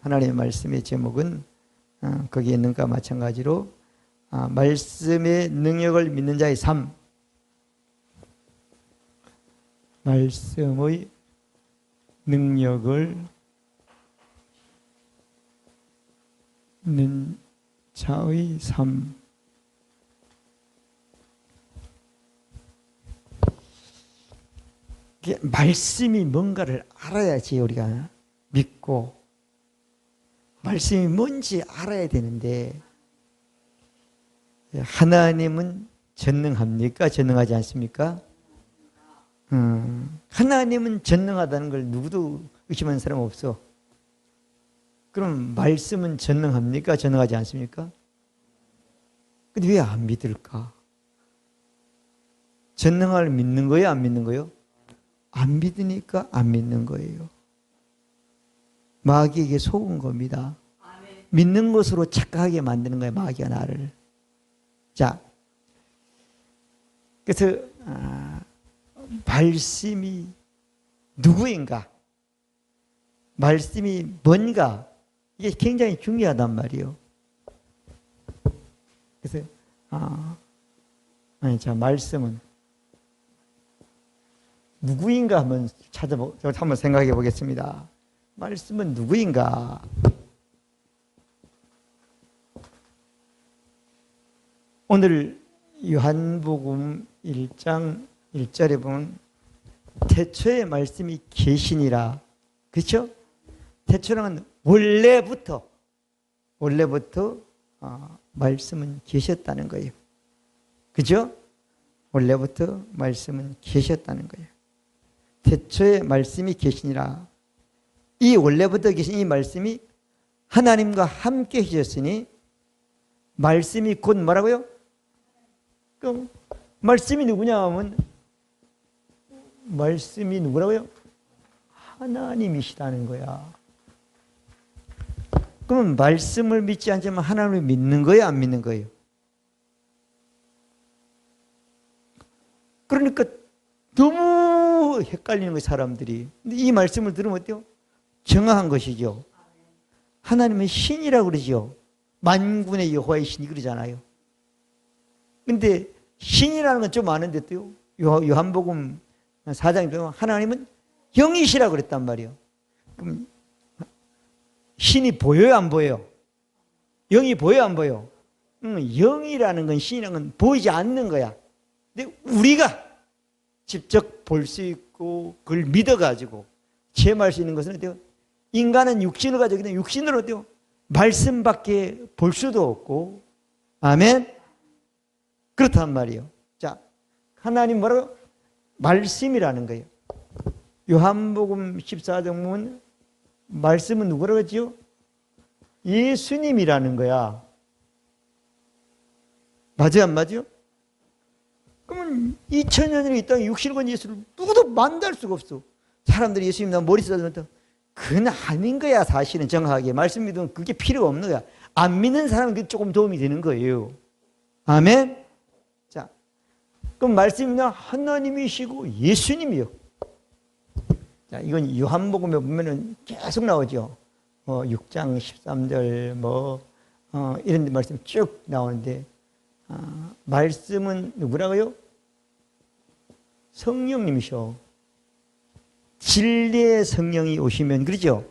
하나님의 말씀의 제목은 거기에 있는 것과 마찬가지로 말씀의 능력을 믿는 자의 삶, 말씀의 능력을 믿는 자의 삶. 말씀이 뭔가를 알아야지 우리가 믿고, 말씀이 뭔지 알아야 되는데, 하나님은 전능합니까? 전능하지 않습니까? 하나님은 전능하다는 걸 누구도 의심하는 사람 없어. 그럼 말씀은 전능합니까? 전능하지 않습니까? 근데 왜 안 믿을까? 전능함을 믿는 거예요? 안 믿는 거예요? 안 믿으니까 안 믿는 거예요. 마귀에게 속은 겁니다. 아멘. 믿는 것으로 착각하게 만드는 거예요, 마귀가 나를. 자, 그래서 말씀이 누구인가? 말씀이 뭔가? 이게 굉장히 중요하단 말이에요. 그래서 자, 말씀은 누구인가 한번 한번 생각해 보겠습니다. 말씀은 누구인가? 오늘 요한복음 1장 1절에 보면 태초에 말씀이 계시니라. 그렇죠? 태초는 원래부터 말씀은 계셨다는 거예요. 그죠? 원래부터 말씀은 계셨다는 거예요. 태초에 말씀이 계시니라. 이 원래부터 계신 이 말씀이 하나님과 함께 계셨으니, 말씀이 곧 뭐라고요? 그럼 말씀이 누구냐 하면, 말씀이 누구라고요? 하나님이시다는 거야. 그러면 말씀을 믿지 않지만 하나님을 믿는 거예요? 안 믿는 거예요? 그러니까 너무 헷갈리는 거예요, 사람들이. 근데 이 말씀을 들으면 어때요? 정확한 것이죠. 하나님은 신이라고 그러죠. 만군의 여호와의 신이 그러잖아요. 근데 신이라는 건 좀 아는데 또요, 요한복음 4장에 보면 하나님은 영이시라고 그랬단 말이에요. 그럼 신이 보여요, 안 보여요? 영이 보여요, 안 보여요? 영이라는 건, 신이라는 건 보이지 않는 거야. 근데 우리가 직접 볼 수 있고 그걸 믿어가지고 체험할 수 있는 것은 어때요? 인간은 육신을 가지고 있는 육신으로 어때요? 말씀밖에 볼 수도 없고. 아멘? 그렇단 말이에요. 자, 하나님 뭐라고? 말씀이라는 거예요. 요한복음 14장 보면 말씀은 누구라고 했지요? 예수님이라는 거야. 맞아요, 안 맞아요? 그러면 2000년 전에 이 땅에 육신을 가진 예수를 누구도 만날 수가 없어. 사람들이 예수님 나 머리 쓰다듬었다. 그건 아닌 거야. 사실은 정확하게 말씀 믿으면 그게 필요가 없는 거야. 안 믿는 사람은 조금 도움이 되는 거예요. 아멘. 자, 그럼 말씀이나 하나님이시고 예수님이요. 자, 이건 요한복음에 보면은 계속 나오죠. 6장 13절 이런 말씀 쭉 나오는데, 말씀은 누구라고요? 성령님이셔. 진리의 성령이 오시면, 그러죠?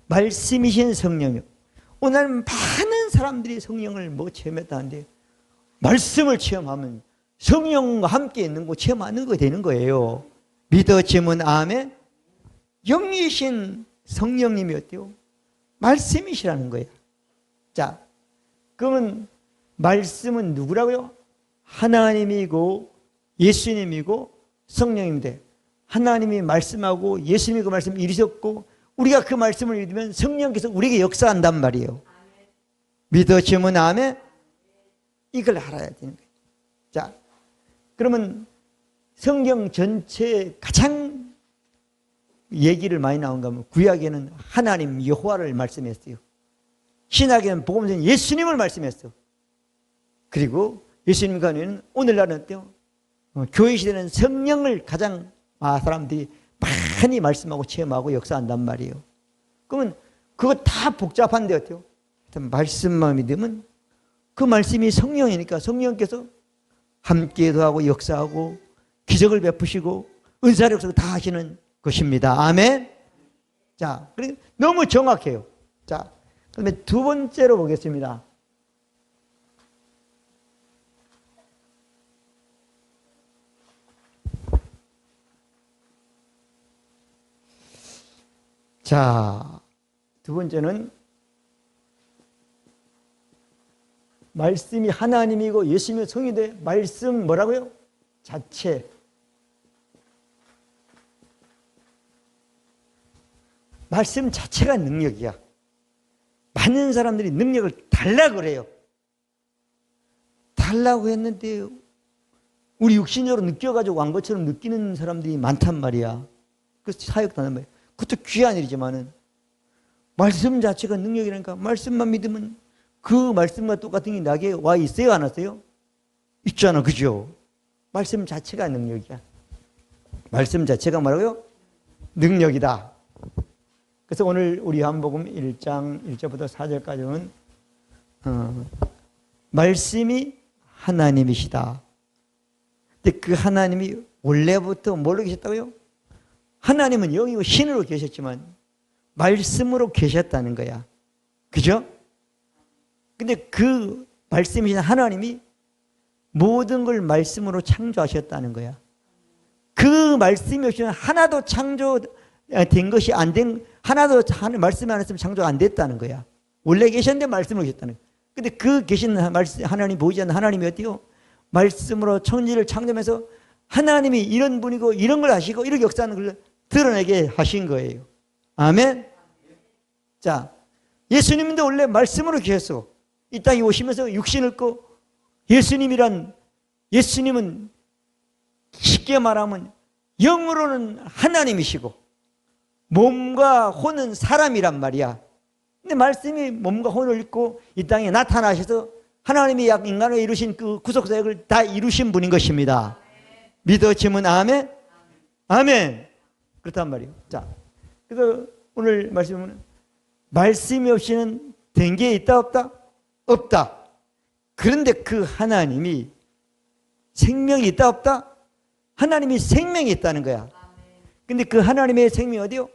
말씀이신 성령이요. 오늘 많은 사람들이 성령을 체험했다는데, 말씀을 체험하면 성령과 함께 있는 거 체험하는 거 되는 거예요. 믿어지면 아멘. 영이신 성령님이 어때요? 말씀이시라는 거예요. 자, 그러면 말씀은 누구라고요? 하나님이고 예수님이고 성령인데, 하나님이 말씀하고 예수님이 그 말씀을 이루셨고 우리가 그 말씀을 믿으면 성령께서 우리에게 역사한단 말이에요. 믿어지면 아멘. 이걸 알아야 되는 거예요. 자, 그러면 성경 전체에 가장 얘기를 많이 나온 거 하면 구약에는 하나님 여호와를 말씀했어요. 신약에는 복음서는 예수님을 말씀했어. 그리고 예수님과 하는 오늘날은 어때요? 교회 시대는 성령을 가장 사람들이 많이 말씀하고 체험하고 역사한단 말이에요. 그러면 그거 다 복잡한데 어때요? 말씀만 믿으면 그 말씀이 성령이니까 성령께서 함께도 하고 역사하고 기적을 베푸시고 은사를 역사를 다 하시는 것입니다. 아멘. 자, 너무 정확해요. 자, 그다음에 두 번째로 보겠습니다. 자, 두 번째는 말씀이 하나님이고 예수님의 성인데 말씀 뭐라고요? 자체. 말씀 자체가 능력이야. 많은 사람들이 능력을 달라고 그래요. 달라고 했는데 우리 육신적으로 느껴가지고 왕 것처럼 느끼는 사람들이 많단 말이야. 그래서 사역도 하는 말이야. 그것도 귀한 일이지만은 말씀 자체가 능력이라니까. 말씀만 믿으면 그 말씀과 똑같은 게 나에게 와 있어요, 안 왔어요? 있잖아, 그죠? 말씀 자체가 능력이야. 말씀 자체가 뭐라고요? 능력이다. 그래서 오늘 우리 요한복음 1장 1절부터 4절까지는 말씀이 하나님이시다. 근데 그 하나님이 원래부터 뭘로 계셨다고요? 하나님은 영이고 신으로 계셨지만 말씀으로 계셨다는 거야. 그죠? 근데 그 말씀이신 하나님이 모든 걸 말씀으로 창조하셨다는 거야. 그 말씀이 없이는 하나도 창조된 것이 안 된, 하나도 말씀이 안 했으면 창조가 안 됐다는 거야. 원래 계셨는데 말씀으로 계셨다는 거야. 근데 그 계신 하나님, 보이지 않는 하나님이 어때요? 말씀으로 천지를 창조하면서 하나님이 이런 분이고 이런 걸 하시고 이렇게 역사하는 걸 드러내게 하신 거예요. 아멘. 자, 예수님도 원래 말씀으로 계셨어. 이 땅에 오시면서 육신을 입고 예수님은 쉽게 말하면 영으로는 하나님이시고 몸과 혼은 사람이란 말이야. 근데 말씀이 몸과 혼을 입고 이 땅에 나타나셔서 하나님이 인간을 이루신 그 구속사역을 다 이루신 분인 것입니다. 믿어지면 아멘? 아멘. 그렇단 말이에요. 자, 그래서 오늘 말씀은 말씀이 없이는 된 게 있다 없다? 없다. 그런데 그 하나님이 생명이 있다 없다? 하나님이 생명이 있다는 거야. 근데 그 하나님의 생명이 어디요?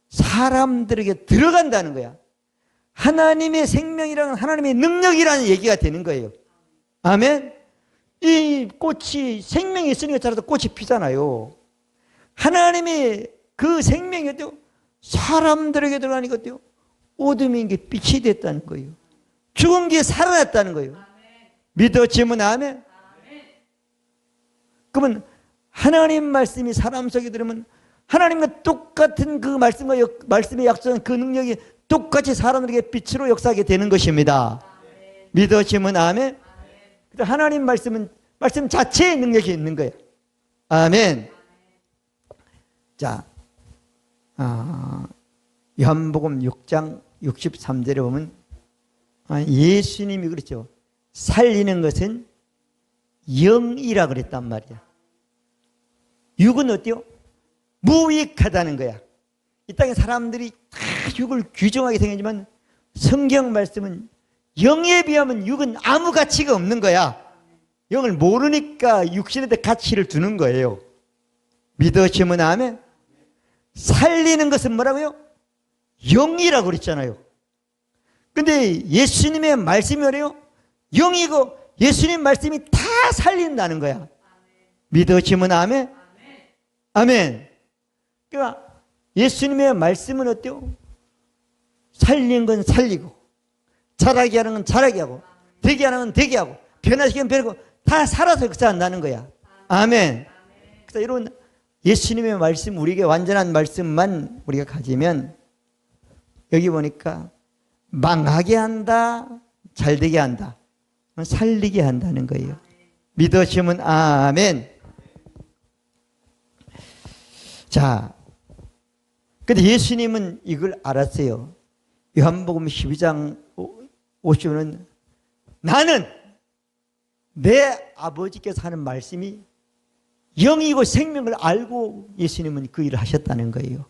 사람들에게 들어간다는 거야. 하나님의 생명이라는 하나님의 능력이라는 얘기가 되는 거예요. 아멘. 이 꽃이 생명이 있으니까 자라도 꽃이 피잖아요. 하나님의 그 생명이 어때요? 사람들에게 들어가니까 어때요? 어둠인 게 빛이 됐다는 거예요. 죽은 게 살아났다는 거예요. 믿어지면 아멘. 그러면 하나님 말씀이 사람 속에 들으면 하나님과 똑같은 그 말씀의 약속한 그 능력이 똑같이 사람들에게 빛으로 역사하게 되는 것입니다. 믿어지면 아멘. 하나님 말씀은 말씀 자체의 능력이 있는 거예요. 아멘. 자, 요한복음 6장 63절에 보면 예수님이 그랬죠. 살리는 것은 영이라 그랬단 말이야. 육은 어때요? 무익하다는 거야. 이 땅에 사람들이 다 육을 규정하게 생겼지만 성경 말씀은 영에 비하면 육은 아무 가치가 없는 거야. 영을 모르니까 육신한테 가치를 두는 거예요. 믿으시면 아멘. 살리는 것은 뭐라고요? 영이라고 그랬잖아요. 근데 예수님의 말씀이 뭐래요? 영이고 예수님 말씀이 다 살린다는 거야. 믿으시면 아멘. 아멘. 그러니까 예수님의 말씀은 어때요? 살리는 건 살리고 자라게 하는 건 자라게 하고 되게 하는 건 되게 하고 변화시키면 변하고 다 살아서 역사한다는 거야. 아멘. 그래서 이런 예수님의 말씀, 우리에게 완전한 말씀만 우리가 가지면 여기 보니까 망하게 한다, 잘되게 한다, 살리게 한다는 거예요. 믿으시면 아멘. 자, 근데 예수님은 이걸 알았어요. 요한복음 12장 50절은 나는 내 아버지께서 하는 말씀이 영이고 생명을 알고 예수님은 그 일을 하셨다는 거예요.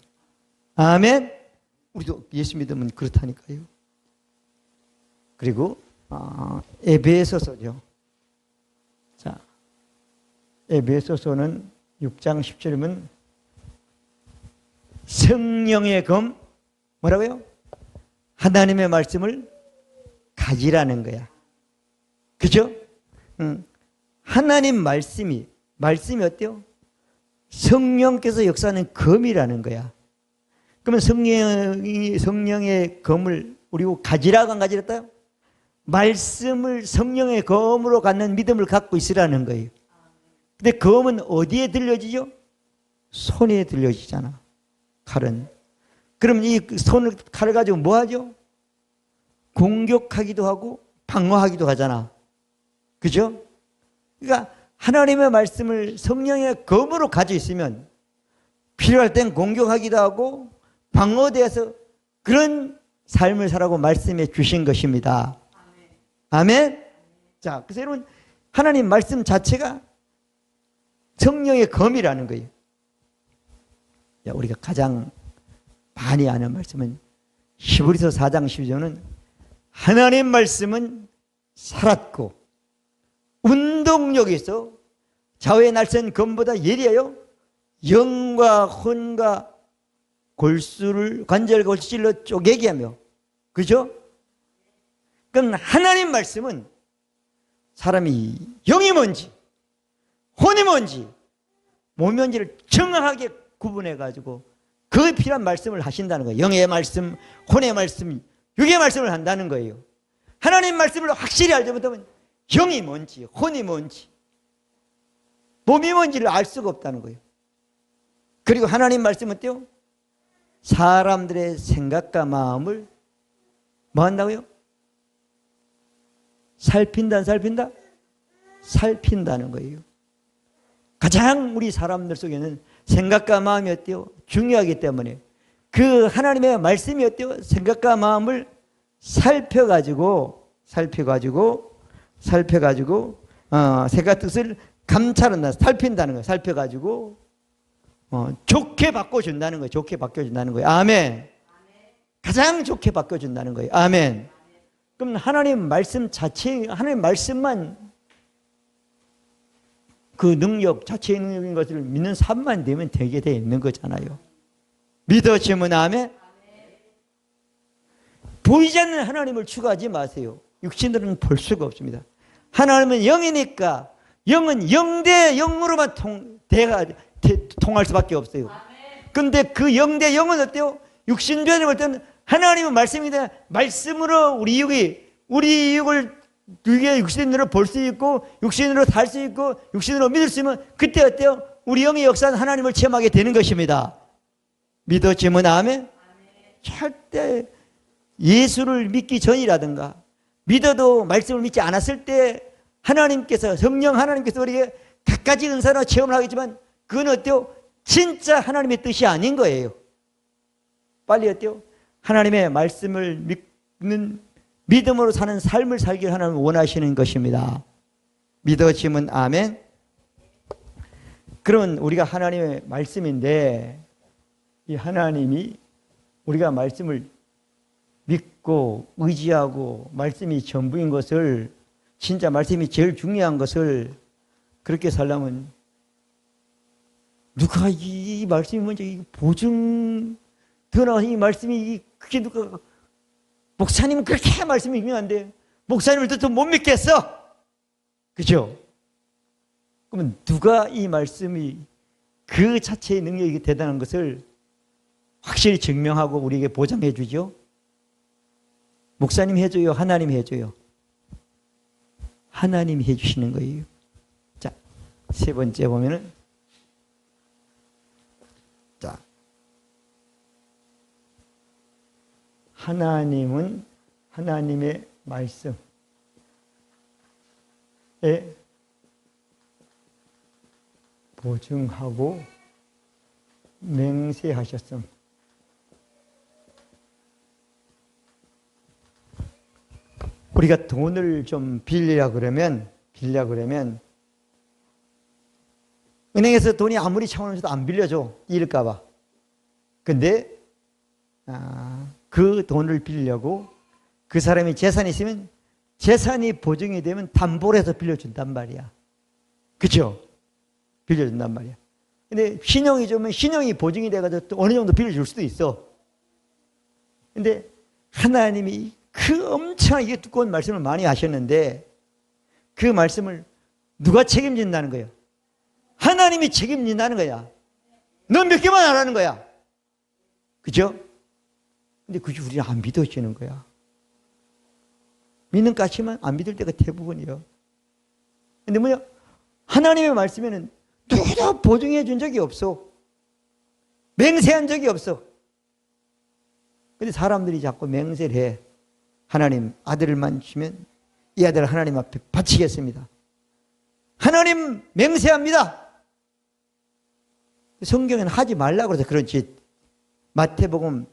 아멘. 우리도 예수 믿으면 그렇다니까요. 그리고 에베소서죠. 자, 에베소서는 6장 10절이면 성령의 검, 뭐라고요? 하나님의 말씀을 가지라는 거야. 그죠? 하나님 말씀이 어때요? 성령께서 역사하는 검이라는 거야. 그러면 성령의 검을 우리 가지라고 안 가지랬다요? 말씀을 성령의 검으로 갖는 믿음을 갖고 있으라는 거예요. 근데 검은 어디에 들려지죠? 손에 들려지잖아. 칼은. 그럼 이 칼을 가지고 뭐 하죠? 공격하기도 하고 방어하기도 하잖아. 그죠? 그러니까 하나님의 말씀을 성령의 검으로 가지고 있으면 필요할 땐 공격하기도 하고 방어돼서 그런 삶을 살라고 말씀해 주신 것입니다. 아멘. 자, 그래서 여러분 하나님 말씀 자체가 성령의 검이라는 거예요. 우리가 가장 많이 아는 말씀은 히브리서 4장 12절은 하나님 말씀은 살았고 운동력이 있어 좌우의 날쌘 검보다 예리하여 영과 혼과 골수를 관절과 골수질러 쪼개게 하며, 그죠? 그럼 하나님 말씀은 사람이 영이 뭔지 혼이 뭔지 몸이 뭔지를 정확하게 구분해 가지고 그 필요한 말씀을 하신다는 거예요. 영의 말씀, 혼의 말씀, 육의 말씀을 한다는 거예요. 하나님 말씀을 확실히 알지 못하면 영이 뭔지 혼이 뭔지 몸이 뭔지를 알 수가 없다는 거예요. 그리고 하나님 말씀은 어때요? 사람들의 생각과 마음을 뭐 한다고요? 살핀다 안 살핀다? 살핀다는 거예요. 가장 우리 사람들 속에는 생각과 마음이 어때요? 중요하기 때문에 그 하나님의 말씀이 어때요? 생각과 마음을 살펴가지고 생각 뜻을 감찰한다, 살핀다는 거예요. 살펴가지고 좋게 바꿔준다는 거예요. 좋게 바꿔준다는 거예요. 아멘. 가장 좋게 바꿔준다는 거예요. 아멘. 그럼 하나님 말씀 자체, 하나님 말씀만 그 능력, 자체의 능력인 것을 믿는 삶만 되면 되게 돼 있는 거잖아요. 믿어지면 아멘. 보이지 않는 하나님을 추구하지 마세요. 육신들은 볼 수가 없습니다. 하나님은 영이니까 영은 영 대 영으로만 통할 수밖에 없어요. 그런데 그 영 대 영은 어때요? 육신변을 볼 때는 하나님의 말씀이다. 말씀으로 우리 육을 육신으로 볼 수 있고 육신으로 살 수 있고 육신으로 믿을 수 있으면 그때 어때요? 우리 영의 역사는 하나님을 체험하게 되는 것입니다. 믿어지면 아멘. 절대 예수를 믿기 전이라든가 믿어도 말씀을 믿지 않았을 때 하나님께서 성령 하나님께서 우리에게 갖가지 은사나 체험을 하겠지만 그건 어때요? 진짜 하나님의 뜻이 아닌 거예요. 빨리 어때요? 하나님의 말씀을 믿는 믿음으로 사는 삶을 살기를 하나님 원하시는 것입니다. 믿어지면 아멘. 그러면 우리가 하나님의 말씀인데 이 하나님이 우리가 말씀을 믿고 의지하고 말씀이 전부인 것을 진짜 말씀이 제일 중요한 것을 그렇게 살려면 누가 이 말씀이 먼저 보증 드러나 이 말씀이 그게 누가 목사님은 그렇게 말씀이 중요한데 목사님을 또 못 믿겠어. 그죠? 그러면 누가 이 말씀이 그 자체의 능력이 대단한 것을 확실히 증명하고 우리에게 보장해 주죠? 목사님이 해줘요? 하나님이 해줘요? 하나님이 해주시는 거예요. 자, 세 번째 보면은 자, 하나님은 하나님의 말씀에 보증하고 맹세하셨음. 우리가 돈을 좀 빌리려 그러면 은행에서 돈이 아무리 차원에서도 안 빌려줘. 잃을까 봐. 근데 그 돈을 빌려고 그 사람이 재산이 있으면 재산이 보증이 되면 담보로 해서 빌려준단 말이야. 그렇죠? 빌려준단 말이야. 근데 신용이 좋으면 신용이 보증이 돼가지고 또 어느 정도 빌려줄 수도 있어. 근데 하나님이 그 엄청나게 두꺼운 말씀을 많이 하셨는데 그 말씀을 누가 책임진다는 거예요? 하나님이 책임진다는 거야. 넌 몇 개만 하라는 거야. 그죠? 근데 그게 우리는 안 믿어지는 거야. 믿는 까치만 안 믿을 때가 대부분이에요. 근데 뭐냐? 하나님의 말씀에는 누구도 보증해 준 적이 없어. 맹세한 적이 없어. 근데 사람들이 자꾸 맹세를 해. 하나님 아들만 주면 이 아들을 하나님 앞에 바치겠습니다. 하나님 맹세합니다. 성경에는 하지 말라고 그래서 그런지 마태복음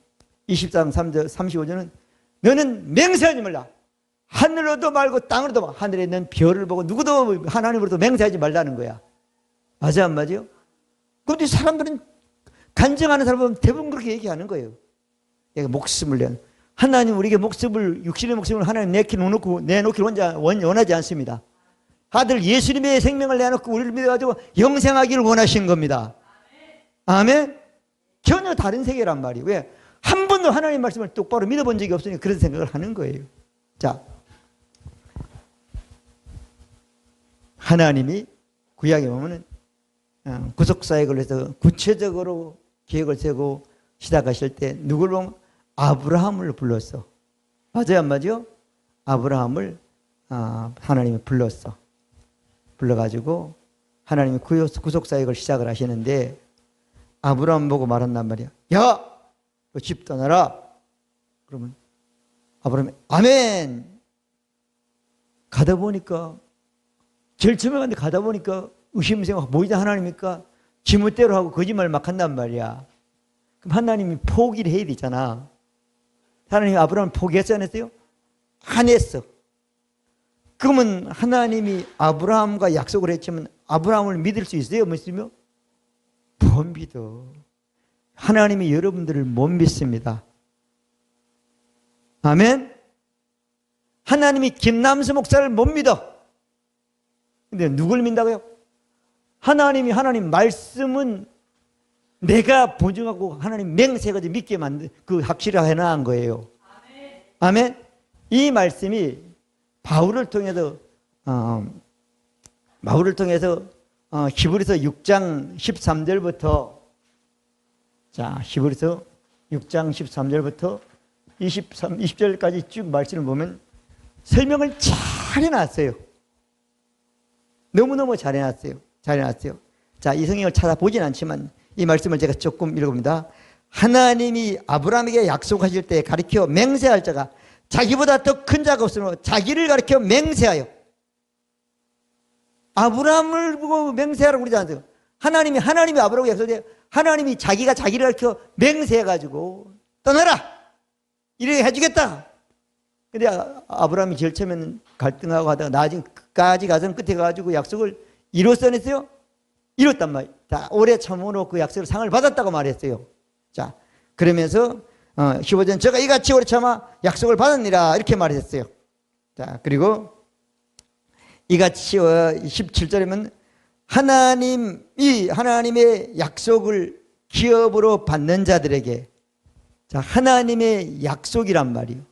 24장 35절은 너는 맹세하지 말라. 하늘로도 말고 땅으로도 말고 하늘에 있는 별을 보고 누구도 하나님으로도 맹세하지 말라는 거야. 맞아 안 맞아요? 그런데 사람들은 간증하는 사람은 대부분 그렇게 얘기하는 거예요. 내가 목숨을 내 하나님 우리에게 목숨을 육신의 목숨을 하나님 내놓기를 원하지 않습니다. 아들 예수님의 생명을 내놓고 우리를 믿어가지고 영생하기를 원하신 겁니다. 아멘? 전혀 다른 세계란 말이에요. 왜? 한 번도 하나님 말씀을 똑바로 믿어본 적이 없으니까 그런 생각을 하는 거예요. 자, 하나님이 구약에 보면은 구속사역을 해서 구체적으로 계획을 세우고 시작하실 때 누굴 보면 아브라함을 불렀어. 맞아요 안 맞아요? 아브라함을 하나님이 불렀어. 불러가지고 하나님이 구속사역을 시작을 하시는데 아브라함 보고 말한단 말이야. 야! 너 집 떠나라. 그러면 아브라함이 아멘. 가다 보니까 제일 처음에 갔는데 가다 보니까 의심생각 뭐이다 하나님입니까? 지멋대로 하고 거짓말 막 한단 말이야. 그럼 하나님이 포기를 해야 되잖아. 하나님이 아브라함을 포기했어 안 했어요? 안 했어. 그러면 하나님이 아브라함과 약속을 했지만 아브라함을 믿을 수 있어요? 못 믿으며? 못 믿어. 하나님이 여러분들을 못 믿습니다. 아멘? 하나님이 김남수 목사를 못 믿어. 근데 누굴 믿는다고요? 하나님 말씀은 내가 보증하고 하나님 맹세가지고 믿게 만든 그 확실하게 해놓은 거예요. 아멘? 이 말씀이 바울을 통해서 히브리서 6장 13절부터 자 히브리서 6장 13절부터 20절까지 쭉 말씀을 보면 설명을 잘 해놨어요. 너무너무 잘 해놨어요. 자, 이 성경을 찾아보진 않지만 이 말씀을 제가 조금 읽어봅니다. 하나님이 아브라함에게 약속하실 때 가리켜 맹세할 자가 자기보다 더 큰 자가 없으므로 자기를 가리켜 맹세하여. 아브라함을 보고 맹세하라고 그러지 않아요. 하나님이 아브라함에게 약속해 하나님이 자기가 자기를 가리켜 맹세해가지고 떠나라 이렇게 해주겠다. 근데 아브라함이 제일 처음에는 갈등하고 하다가 나중에 끝까지 가서는 끝에 가가지고 약속을 이뤘어 안 했어요? 이뤘단 말이에요. 자, 올해 참으로 그 약속을 상을 받았다고 말했어요. 자, 그러면서 15절 제가 이같이 오래 참아 약속을 받았니라 이렇게 말했어요. 자, 그리고 이같이 17절이면 하나님의 약속을 기업으로 받는 자들에게 자, 하나님의 약속이란 말이에요.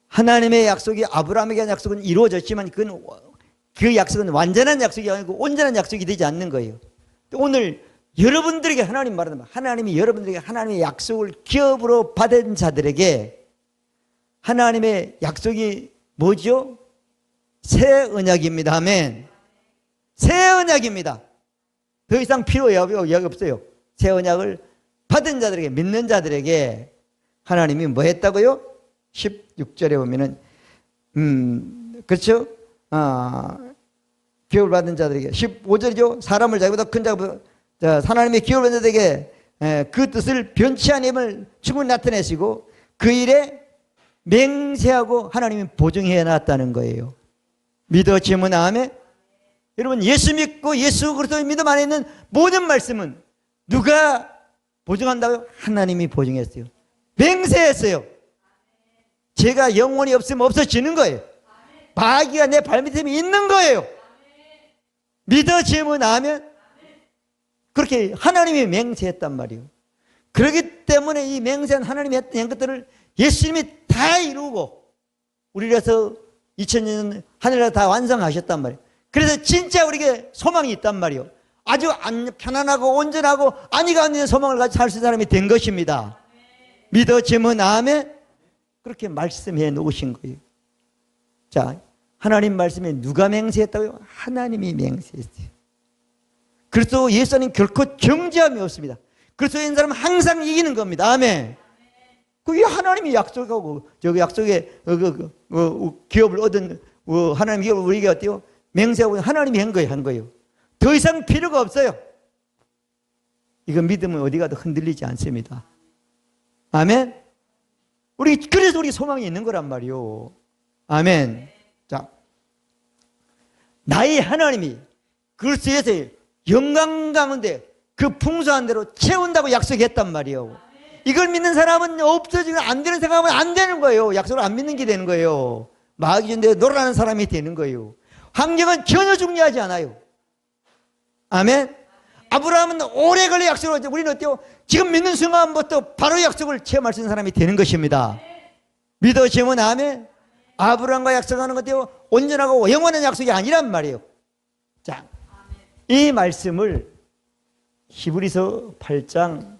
하나님의 약속이 아브라함에게 한 약속은 이루어졌지만 그 약속은 완전한 약속이 아니고 온전한 약속이 되지 않는 거예요. 오늘 여러분들에게 하나님 말하는 하나님이 여러분들에게 하나님의 약속을 기업으로 받은 자들에게 하나님의 약속이 뭐죠? 새 언약입니다. 아멘. 새 언약입니다. 더 이상 필요 없어요. 새 언약을 받은 자들에게 믿는 자들에게 하나님이 뭐 했다고요? 16절에 보면은 그렇죠? 기업을 받은 자들에게 15절이죠. 사람을 자기보다 큰 자보다 하나님의 기업을 받은 자들에게 그 뜻을 변치 않음을 충분히 나타내시고 그 일에 맹세하고 하나님이 보증해 놨다는 거예요. 믿어지면 아멘. 여러분 예수 믿고 예수 그리스도 믿음 안에 있는 모든 말씀은 누가 보증한다고요? 하나님이 보증했어요. 맹세했어요. 제가 영원히 없으면 없어지는 거예요. 마귀가 내 발밑에 있는 거예요. 믿어지면 아멘. 그렇게 하나님이 맹세했단 말이에요. 그렇기 때문에 이 맹세한 하나님이 했던 것들을 예수님이 다 이루고 우리라서 2000년 하늘에서 다 완성하셨단 말이에요. 그래서 진짜 우리에게 소망이 있단 말이에요. 아주 편안하고 온전하고 안위가 있는 소망을 가지고 살 수 있는 사람이 된 것입니다. 믿어지면 아멘. 그렇게 말씀해 놓으신 거예요. 자, 하나님 말씀에 누가 맹세했다고요? 하나님이 맹세했어요. 그래서 예수님 결코 정죄함이 없습니다. 그래서 이 사람은 항상 이기는 겁니다. 아멘. 그게 하나님이 약속하고 저기 약속에 기업을 얻은 하나님 기업을 우리에게 어때요? 맹세하고 하나님이 한 거예요. 더 이상 필요가 없어요. 이거 믿으면 어디 가도 흔들리지 않습니다. 아멘. 그래서 우리 소망이 있는 거란 말이요. 아멘. 자, 나의 하나님이 그리스도에서 영광 가운데 그 풍성한 대로 채운다고 약속했단 말이에요. 이걸 믿는 사람은 없어지면 안 되는 생각하면 안 되는 거예요. 약속을 안 믿는 게 되는 거예요. 마귀 준대로 놀라는 사람이 되는 거예요. 환경은 전혀 중요하지 않아요. 아멘. 아브라함은 오래 걸려 약속을 하죠. 우리는 어때요? 지금 믿는 순간부터 바로 약속을 체험할 수 있는 사람이 되는 것입니다. 믿어지면 아멘. 아브라함과 약속하는 것 어때요? 온전하고 영원한 약속이 아니란 말이에요. 자, 이 말씀을 히브리서 8장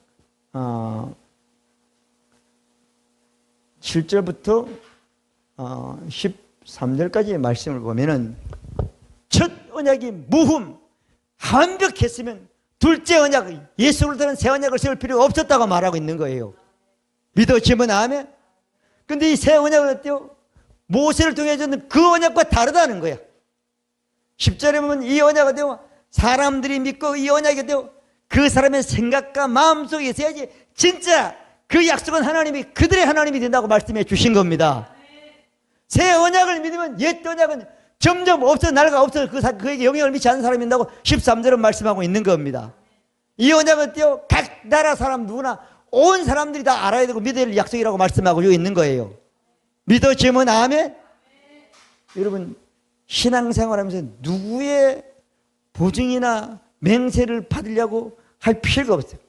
7절부터 13절까지의 말씀을 보면은 첫 언약이 무흠 완벽했으면 둘째 언약 예수 그리스도는 새 언약을 세울 필요가 없었다고 말하고 있는 거예요. 믿어지면 아멘. 근데 이 새 언약은 어때요? 모세를 통해 줬는 그 언약과 다르다는 거야. 10절에 보면 이 언약은 어때요? 사람들이 믿고 이 언약이 어때요? 그 사람의 생각과 마음속에 있어야지 진짜 그 약속은 하나님이 그들의 하나님이 된다고 말씀해 주신 겁니다. 새 언약을 믿으면 옛 언약은 점점 없어 날가 없어 그에게 영향을 미치지 않는 사람이 된다고 13절은 말씀하고 있는 겁니다. 이 언약은 어때요? 각 나라 사람 누구나 온 사람들이 다 알아야 되고 믿어야 될 약속이라고 말씀하고 있는 거예요. 믿어지면 아멘. 여러분 신앙생활하면서 누구의 보증이나 맹세를 받으려고 할 필요가 없어요.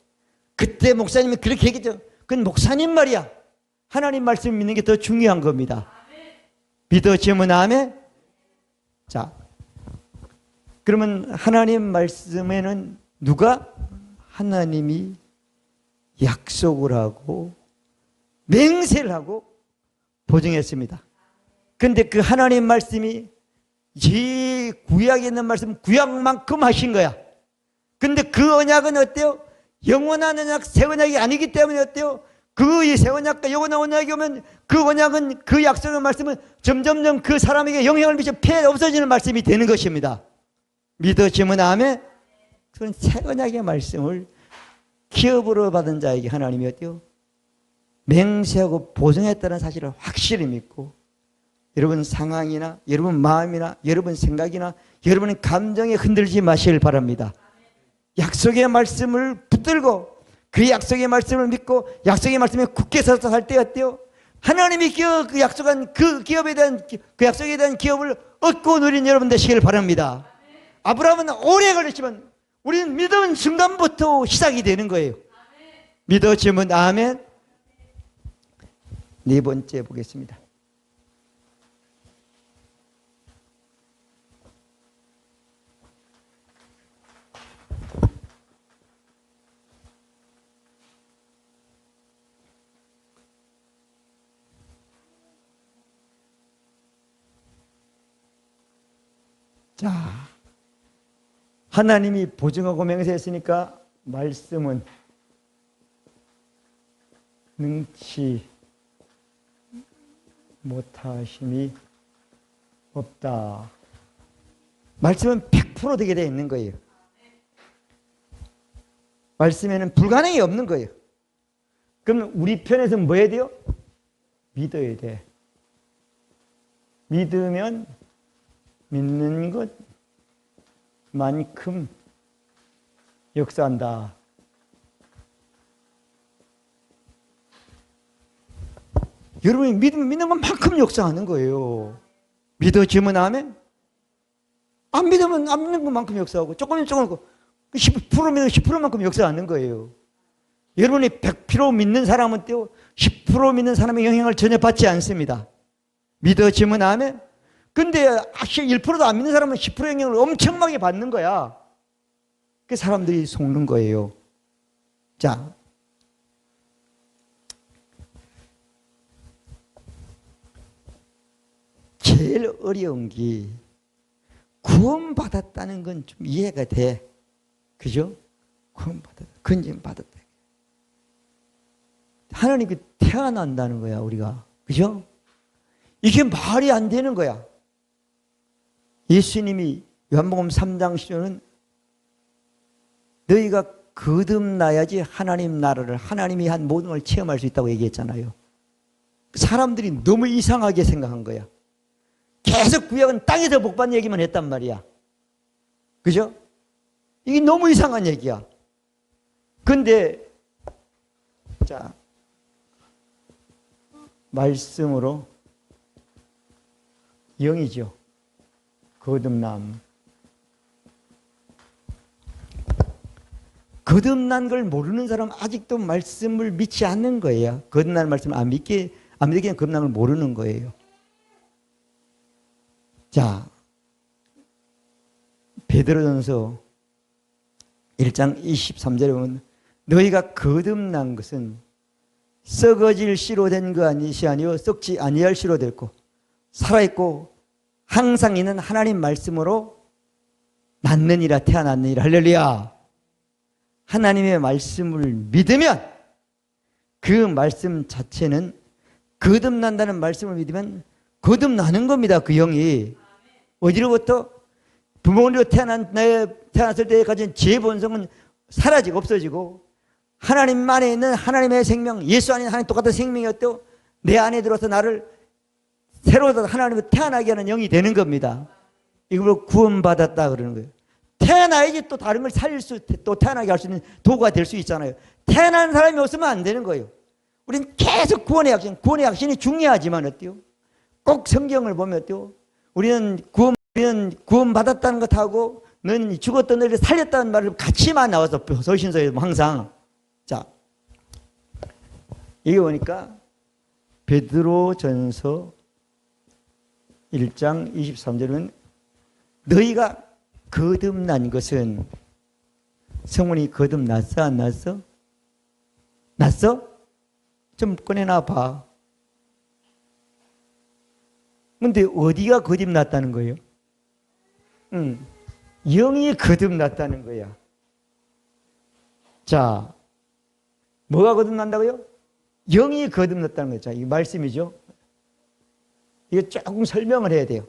그때 목사님이 그렇게 얘기했죠. 그건 목사님 말이야. 하나님 말씀 믿는 게 더 중요한 겁니다. 믿어지면 아멘. 자, 그러면 하나님 말씀에는 누가? 하나님이 약속을 하고 맹세를 하고 보증했습니다. 그런데 그 하나님 말씀이 이 구약에 있는 말씀 구약만큼 하신 거야. 근데 그 언약은 어때요? 영원한 언약, 새 언약이 아니기 때문에 어때요? 그 새 언약과 영원한 언약이 오면 그 언약은 그 약속의 말씀은 점점점 그 사람에게 영향을 미쳐 피해 없어지는 말씀이 되는 것입니다. 믿어지면 아멘. 그건 새 언약의 말씀을 기업으로 받은 자에게 하나님이 어때요? 맹세하고 보증했다는 사실을 확실히 믿고 여러분 상황이나 여러분 마음이나 여러분 생각이나 여러분의 감정에 흔들지 마시길 바랍니다. 약속의 말씀을 붙들고 그 약속의 말씀을 믿고 약속의 말씀에 굳게 서서 살 때 어때요? 하나님이 그 약속한 그 기업에 대한 그 약속에 대한 기업을 얻고 누린 여러분 되시길 바랍니다. 아브라함은 오래 걸렸지만 우리는 믿은 순간부터 시작이 되는 거예요. 믿어지면 아멘. 네 번째 보겠습니다. 자, 하나님이 보증하고 맹세했으니까 말씀은 능치 못하심이 없다. 말씀은 100% 되게 되어 있는 거예요. 말씀에는 불가능이 없는 거예요. 그럼 우리 편에서는 뭐 해야 돼요? 믿어야 돼. 믿으면 믿는 것만큼 역사한다. 여러분이 믿는 것만큼 역사하는 거예요. 믿어지면 아멘. 안 믿으면 안 믿는 것만큼 역사하고, 조금이면 조금, 10%면 10%만큼 역사하는 거예요. 여러분이 100% 믿는 사람은 또 10% 믿는 사람의 영향을 전혀 받지 않습니다. 믿어지면 아멘. 근데 1%도 안 믿는 사람은 10% 영향을 엄청나게 받는 거야. 그 사람들이 속는 거예요. 자, 제일 어려운 게 구원받았다는 건 좀 이해가 돼. 그죠? 구원받았다. 건진받았다. 하나님께 태어난다는 거야, 우리가. 그죠? 이게 말이 안 되는 거야. 예수님이 요한복음 3장 10절은 너희가 거듭나야지 하나님 나라를, 하나님이 한 모든 걸 체험할 수 있다고 얘기했잖아요. 사람들이 너무 이상하게 생각한 거야. 계속 구약은 땅에서 복받는 얘기만 했단 말이야. 그죠? 이게 너무 이상한 얘기야. 근데 자, 말씀으로 영이죠. 거듭남. 거듭난 걸 모르는 사람 아직도 말씀을 믿지 않는 거예요. 거듭난 말씀을 안 믿기는 거듭난 걸 모르는 거예요. 자, 베드로전서 1장 23절에 보면 너희가 거듭난 것은 썩어질 씨로 된 것이 아니요 썩지 아니할 씨로 됐고 살아있고 항상 있는 하나님 말씀으로 낳느니라 태어났느니라. 할렐루야. 하나님의 말씀을 믿으면 그 말씀 자체는 거듭난다는 말씀을 믿으면 거듭나는 겁니다. 그 영이. 어디로부터? 부모님으로 태어났을 때 가진 제 본성은 사라지고 없어지고 하나님 안에 있는 하나님의 생명, 예수 안에 하나님 똑같은 생명이었고 내 안에 들어서 나를 새로 하나님으로 태어나게 하는 영이 되는 겁니다. 이걸 구원받았다 그러는 거예요. 태어나야지 또 다른 걸 살릴 수, 또 태어나게 할 수 있는 도구가 될 수 있잖아요. 태어난 사람이 없으면 안 되는 거예요. 우리는 계속 구원의 확신이 중요하지만 어때요? 꼭 성경을 보면 어때요? 우리는 구원받았다는 것하고 너는 죽었던 너를 살렸다는 말을 같이만 나와서 서신서에 항상. 자, 여기 보니까 베드로전서 1장 23절은 너희가 거듭난 것은 성훈이 거듭났어 안 났어? 났어? 좀 꺼내놔 봐. 근데 어디가 거듭났다는 거예요? 영이 거듭났다는 거야. 자, 뭐가 거듭난다고요? 영이 거듭났다는 거죠. 이 말씀이죠. 이거 조금 설명을 해야 돼요.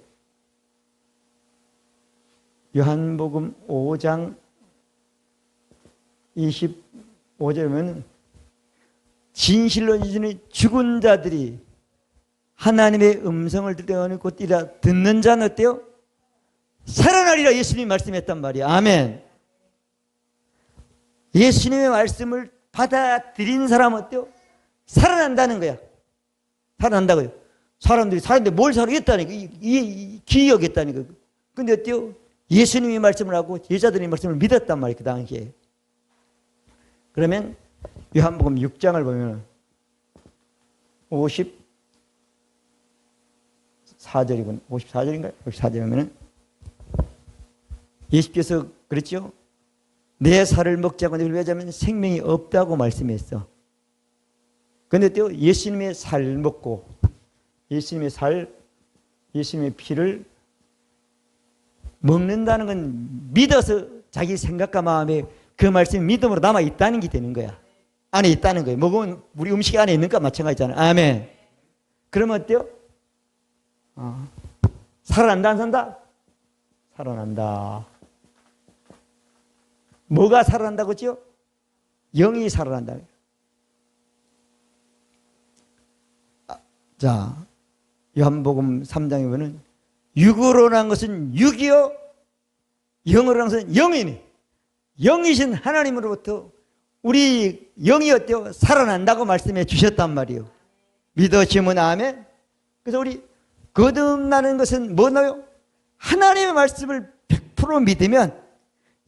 요한복음 5장 25절에는 진실로 이전에 죽은 자들이 하나님의 음성을 듣는 자는 어때요? 살아나리라 예수님이 말씀했단 말이야. 아멘. 예수님의 말씀을 받아들인 사람은 어때요? 살아난다는 거야. 살아난다고요. 사람들이 뭘 살아겠다니까. 기억했다니까. 근데 어때요? 예수님이 말씀을 하고 제자들이 말씀을 믿었단 말이에요. 그 당시에. 그러면 요한복음 6장을 보면 54절이군. 54절인가요? 54절에 보면 예수께서 그랬죠? 내 살을 먹지 않고 내를 왜자면 생명이 없다고 말씀했어. 그런데 또 예수님의 살 먹고 예수님의 피를 먹는다는 건 믿어서 자기 생각과 마음에 그 말씀이 믿음으로 남아 있다는 게 되는 거야. 안에 있다는 거예요. 먹으면 우리 음식 안에 있는 거 마찬가지잖아요. 아멘. 그러면 어때요? 살아난다 안 산다? 살아난다. 뭐가 살아난다고 했죠? 영이 살아난다. 자, 요한복음 3장에 보면 육으로 난 것은 육이요 영으로 난 것은 영이니 영이신 하나님으로부터 우리 영이 어때요? 살아난다고 말씀해 주셨단 말이에요. 믿어지면 아멘. 그래서 우리 거듭나는 것은 뭐나요? 하나님의 말씀을 100% 믿으면,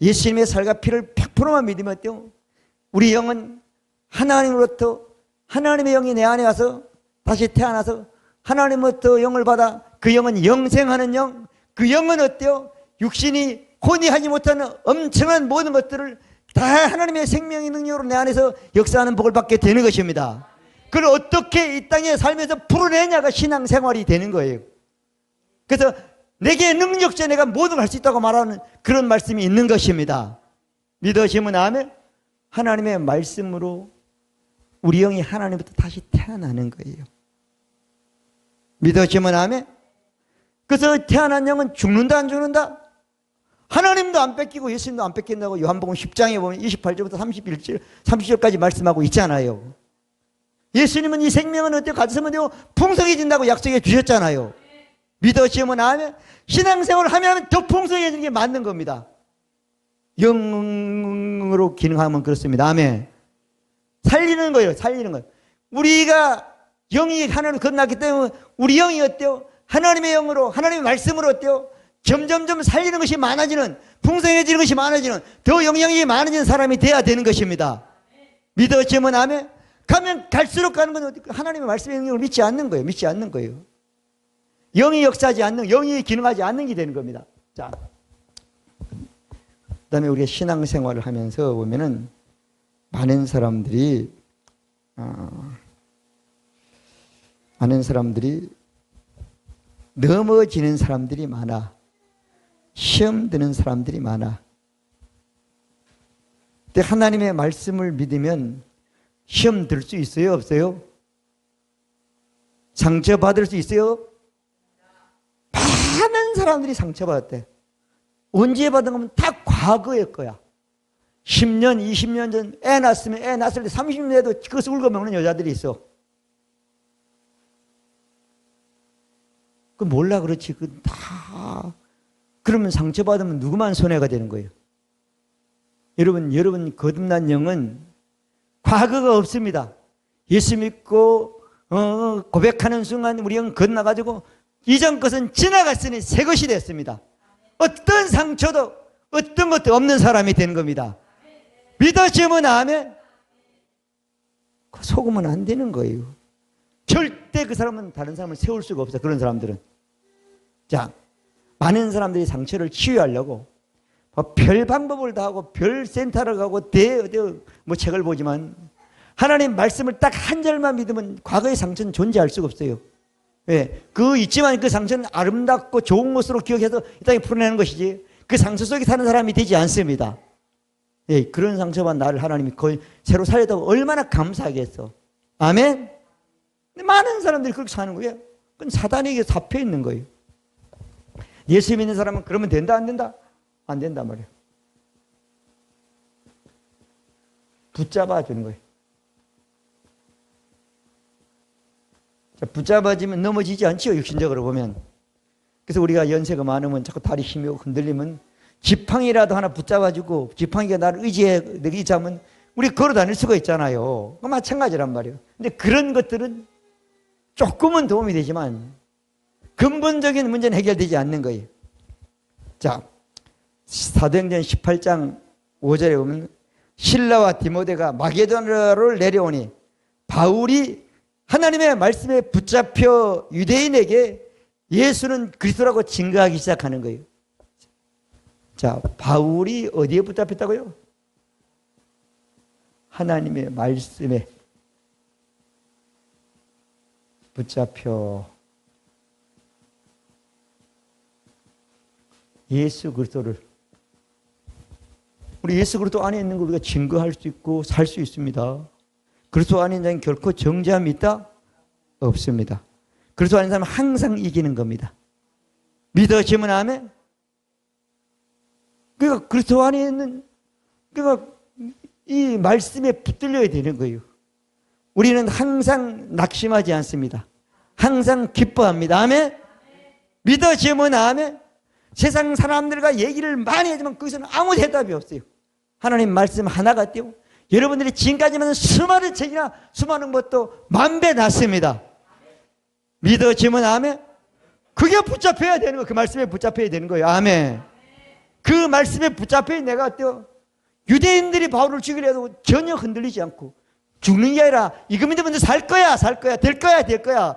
예수님의 살과 피를 100%만 믿으면 어때요? 우리 영은 하나님으로부터, 하나님의 영이 내 안에 와서 다시 태어나서 하나님으로부터 영을 받아, 그 영은 영생하는 영, 그 영은 어때요? 육신이 혼이 하지 못하는 엄청난 모든 것들을 다 하나님의 생명의 능력으로 내 안에서 역사하는 복을 받게 되는 것입니다. 그걸 어떻게 이 땅에 살면서 풀어내냐가 신앙생활이 되는 거예요. 그래서 내게 능력자, 내가 모든 걸 할 수 있다고 말하는 그런 말씀이 있는 것입니다. 믿으시면 아멘. 하나님의 말씀으로 우리 영이 하나님부터 다시 태어나는 거예요. 믿으시면 아멘. 그래서 태어난 영은 죽는다 안 죽는다? 하나님도 안 뺏기고 예수님도 안 뺏긴다고 요한복음 10장에 보면 28절부터 30절까지 말씀하고 있잖아요. 예수님은 이 생명은 어떻게 가졌으면 되고 풍성해진다고 약속해 주셨잖아요. 믿으시면 아멘. 신앙생활을 하면 더 풍성해지는 게 맞는 겁니다. 영으로 기능하면 그렇습니다. 아멘. 살리는 거예요. 살리는 거예요. 우리가 영이 하나님 건너기 때문에 우리 영이 어때요? 하나님의 영으로, 하나님의 말씀으로 어때요? 점점점 살리는 것이 많아지는, 풍성해지는 것이 많아지는, 더 영향이 많아지는 사람이 돼야 되는 것입니다. 믿으시면 아멘. 가면 갈수록 가는 건 하나님의 말씀의 영향을 믿지 않는 거예요. 믿지 않는 거예요. 영이 역사하지 않는, 영이 기능하지 않는 게 되는 겁니다. 자, 그 다음에 우리가 신앙생활을 하면서 보면은 많은 사람들이 넘어지는 사람들이 많아. 시험 드는 사람들이 많아. 근데 하나님의 말씀을 믿으면 시험 들 수 있어요? 없어요? 상처받을 수 있어요? 많은 사람들이 상처받았대. 언제 받은 거면 다 과거의 거야. 10년, 20년 전 애 낳았으면 애 낳았을 때 30년에도 그것을 울고먹는 여자들이 있어. 그 몰라 그렇지. 그 다 그러면 상처받으면 누구만 손해가 되는 거예요. 여러분 거듭난 영은 과거가 없습니다. 예수 믿고 고백하는 순간 우리 영 건너가지고 이전 것은 지나갔으니 새 것이 됐습니다. 어떤 상처도 어떤 것도 없는 사람이 되는 겁니다. 믿어지면 아멘. 속으면 안 되는 거예요. 절대 그 사람은 다른 사람을 세울 수가 없어요. 그런 사람들은. 자, 많은 사람들이 상처를 치유하려고 별 방법을 다 하고 별 센터를 가고 뭐 책을 보지만 하나님 말씀을 딱 한 절만 믿으면 과거의 상처는 존재할 수가 없어요. 왜? 있지만 그 상처는 아름답고 좋은 것으로 기억해서 이 땅에 풀어내는 것이지 그 상처 속에 사는 사람이 되지 않습니다. 예, 그런 상처만 나를 하나님이 거의 새로 살렸다고 얼마나 감사하겠어. 아멘? 근데 많은 사람들이 그렇게 사는 거예요. 그건 사단에게 잡혀 있는 거예요. 예수 믿는 사람은 그러면 된다 안 된다? 안 된단 말이에요. 붙잡아 주는 거예요. 자, 붙잡아지면 넘어지지 않지요, 육신적으로 보면. 그래서 우리가 연세가 많으면 자꾸 다리 힘이 흔들리면 지팡이라도 하나 붙잡아주고 지팡이가 나를 의지하면 우리 걸어 다닐 수가 있잖아요. 마찬가지란 말이에요. 근데 그런 것들은 조금은 도움이 되지만 근본적인 문제는 해결되지 않는 거예요. 자, 사도행전 18장 5절에 보면 실라와 디모데가 마게도냐로 내려오니 바울이 하나님의 말씀에 붙잡혀 유대인에게 예수는 그리스도라고 증거하기 시작하는 거예요. 자, 바울이 어디에 붙잡혔다고요? 하나님의 말씀에 붙잡혀 예수 그리스도를, 우리 예수 그리스도 안에 있는 걸 우리가 증거할 수 있고 살 수 있습니다. 그리스도 안에 있는 자는 결코 정죄함이 있다? 없습니다. 그리스도 안에 있는 사람은 항상 이기는 겁니다. 믿어지면 아멘? 그러니까 그리스도 안에 있는, 그러니까 이 말씀에 붙들려야 되는 거예요. 우리는 항상 낙심하지 않습니다. 항상 기뻐합니다. 아멘? 믿어지면 아멘? 세상 사람들과 얘기를 많이 하지만 거기서는 아무 대답이 없어요. 하나님 말씀 하나가 띄고 여러분들이 지금까지만 수많은 책이나 수많은 것도 만배 났습니다. 믿어지면 아멘. 그게 붙잡혀야 되는 거예요. 그 말씀에 붙잡혀야 되는 거예요. 아멘. 그 말씀에 붙잡혀 내가 어때요? 유대인들이 바울을 죽이려 해도 전혀 흔들리지 않고 죽는 게 아니라 이거 믿으면 살 거야, 살 거야, 될 거야, 될 거야.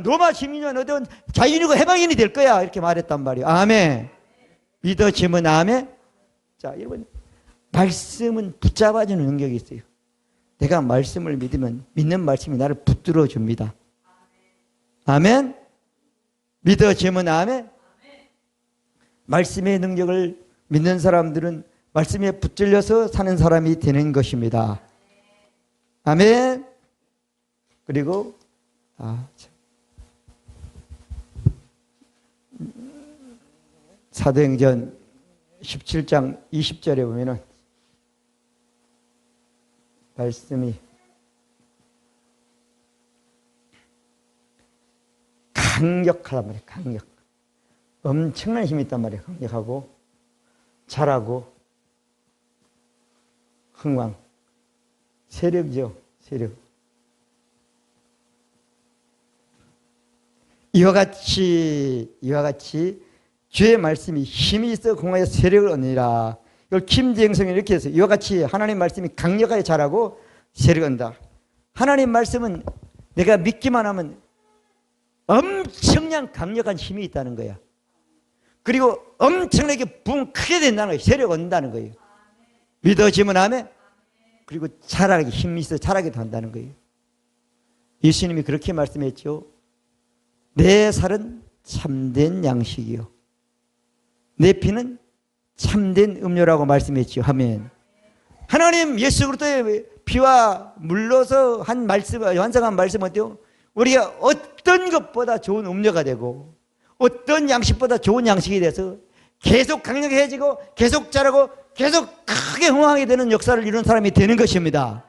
로마 시민이면 어떤 자유인이고 해방인이 될 거야. 이렇게 말했단 말이에요. 아멘. 믿어지면 아멘. 자, 여러분, 말씀은 붙잡아주는 능력이 있어요. 내가 말씀을 믿으면 믿는 말씀이 나를 붙들어 줍니다. 아멘. 믿어지면 아멘. 말씀의 능력을 믿는 사람들은 말씀에 붙들려서 사는 사람이 되는 것입니다. 아멘. 그리고 사도행전 17장 20절에 보면은 말씀이 강력하단 말이에요. 강력. 엄청난 힘이 있단 말이에요. 강력하고 잘하고 흥왕. 세력이죠. 세력. 이와 같이 주의 말씀이 힘이 있어 공하여 세력을 얻느니라. 이걸 김재영성이 이렇게 해서 이와 같이 하나님 말씀이 강력하게 자라고 세력을 얻는다. 하나님 말씀은 내가 믿기만 하면 엄청난 강력한 힘이 있다는 거야. 그리고 엄청나게 부흥 크게 된다는 거예요. 세력 얻는다는 거예요. 믿어지면 아멘. 그리고 자라게 힘이 있어 자라게 한다는 거예요. 예수님이 그렇게 말씀했죠. 내 살은 참된 양식이요 내 피는 참된 음료라고 말씀했죠. 아멘. 하나님 예수 그리스도의 피와 물로서 한 말씀, 완성한 말씀은 어때요? 우리가 어떤 것보다 좋은 음료가 되고 어떤 양식보다 좋은 양식이 돼서 계속 강력해지고 계속 자라고 계속 크게 흥황하게 되는 역사를 이루는 사람이 되는 것입니다.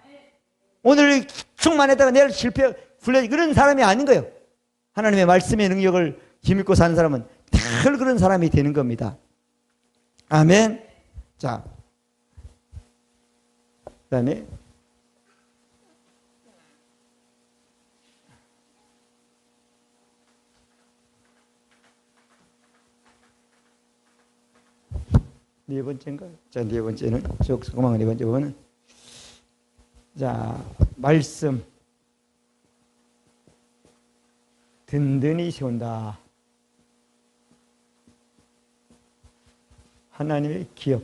오늘 충만했다가 내일 실패 불려 그런 사람이 아닌 거예요. 하나님의 말씀의 능력을 힘입고 사는 사람은 늘 그런 사람이 되는 겁니다. 아멘. 자, 그 다음에 네 번째인가요? 자, 네 번째는 조금만 네 번째 보면은 자, 말씀 든든히 세운다. 하나님의 기업